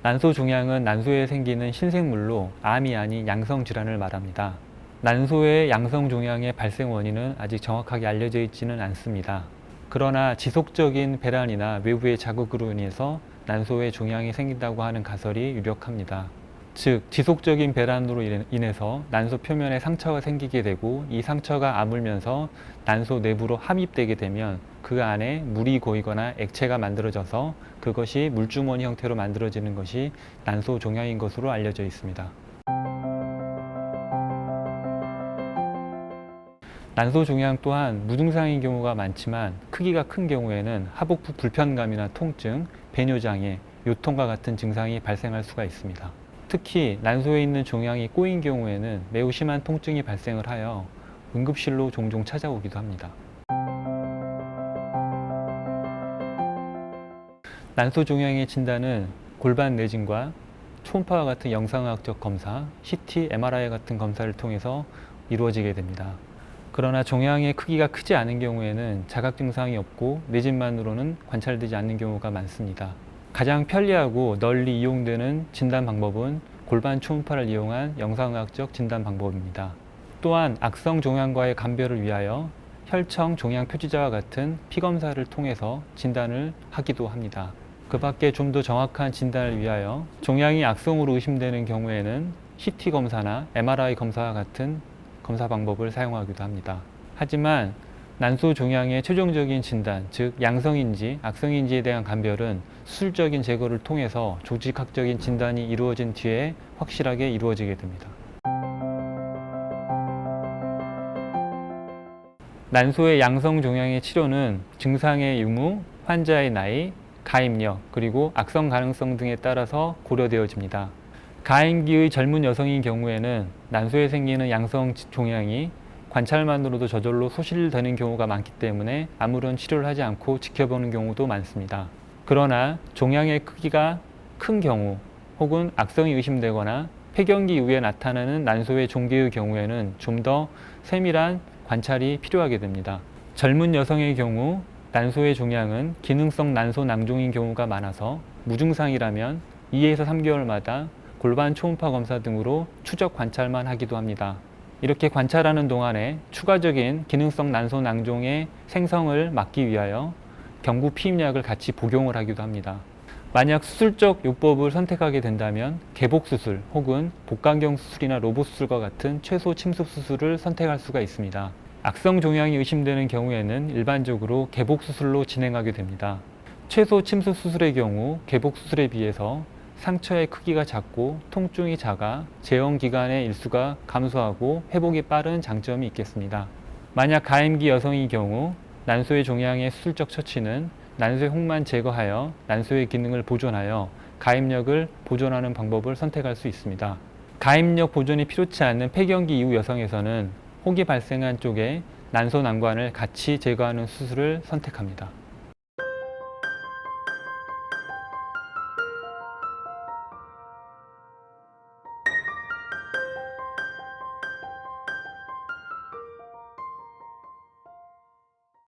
난소 종양은 난소에 생기는 신생물로 암이 아닌 양성 질환을 말합니다. 난소의 양성 종양의 발생 원인은 아직 정확하게 알려져 있지는 않습니다. 그러나 지속적인 배란이나 외부의 자극으로 인해서 난소에 종양이 생긴다고 하는 가설이 유력합니다. 즉, 지속적인 배란으로 인해서 난소 표면에 상처가 생기게 되고 이 상처가 아물면서 난소 내부로 함입되게 되면 그 안에 물이 고이거나 액체가 만들어져서 그것이 물주머니 형태로 만들어지는 것이 난소 종양인 것으로 알려져 있습니다. 난소 종양 또한 무증상인 경우가 많지만 크기가 큰 경우에는 하복부 불편감이나 통증, 배뇨장애, 요통과 같은 증상이 발생할 수가 있습니다. 특히 난소에 있는 종양이 꼬인 경우에는 매우 심한 통증이 발생을 하여 응급실로 종종 찾아오기도 합니다. 난소 종양의 진단은 골반 내진과 초음파와 같은 영상의학적 검사, CT, MRI 같은 검사를 통해서 이루어지게 됩니다. 그러나 종양의 크기가 크지 않은 경우에는 자각 증상이 없고 내진만으로는 관찰되지 않는 경우가 많습니다. 가장 편리하고 널리 이용되는 진단 방법은 골반 초음파를 이용한 영상의학적 진단 방법입니다. 또한 악성 종양과의 감별을 위하여 혈청 종양 표지자와 같은 피검사를 통해서 진단을 하기도 합니다. 그 밖에 좀 더 정확한 진단을 위하여 종양이 악성으로 의심되는 경우에는 CT 검사나 MRI 검사와 같은 검사 방법을 사용하기도 합니다. 하지만 난소 종양의 최종적인 진단, 즉 양성인지 악성인지에 대한 감별은 수술적인 제거를 통해서 조직학적인 진단이 이루어진 뒤에 확실하게 이루어지게 됩니다. 난소의 양성 종양의 치료는 증상의 유무, 환자의 나이, 가입력, 그리고 악성 가능성 등에 따라서 고려되어집니다. 가임기의 젊은 여성인 경우에는 난소에 생기는 양성 종양이 관찰만으로도 저절로 소실되는 경우가 많기 때문에 아무런 치료를 하지 않고 지켜보는 경우도 많습니다. 그러나 종양의 크기가 큰 경우 혹은 악성이 의심되거나 폐경기 이후에 나타나는 난소의 종괴의 경우에는 좀 더 세밀한 관찰이 필요하게 됩니다. 젊은 여성의 경우 난소의 종양은 기능성 난소 낭종인 경우가 많아서 무증상이라면 2에서 3개월마다 골반 초음파 검사 등으로 추적 관찰만 하기도 합니다. 이렇게 관찰하는 동안에 추가적인 기능성 난소 낭종의 생성을 막기 위하여 경구 피임약을 같이 복용을 하기도 합니다. 만약 수술적 요법을 선택하게 된다면 개복 수술 혹은 복강경 수술이나 로봇 수술과 같은 최소 침습 수술을 선택할 수가 있습니다. 악성 종양이 의심되는 경우에는 일반적으로 개복 수술로 진행하게 됩니다. 최소 침습 수술의 경우 개복 수술에 비해서 상처의 크기가 작고 통증이 작아 재원 기간의 일수가 감소하고 회복이 빠른 장점이 있겠습니다. 만약 가임기 여성의 경우 난소의 종양의 수술적 처치는 난소의 혹만 제거하여 난소의 기능을 보존하여 가입력을 보존하는 방법을 선택할 수 있습니다. 가입력 보존이 필요치 않는 폐경기 이후 여성에서는 혹이 발생한 쪽에 난소 난관을 같이 제거하는 수술을 선택합니다.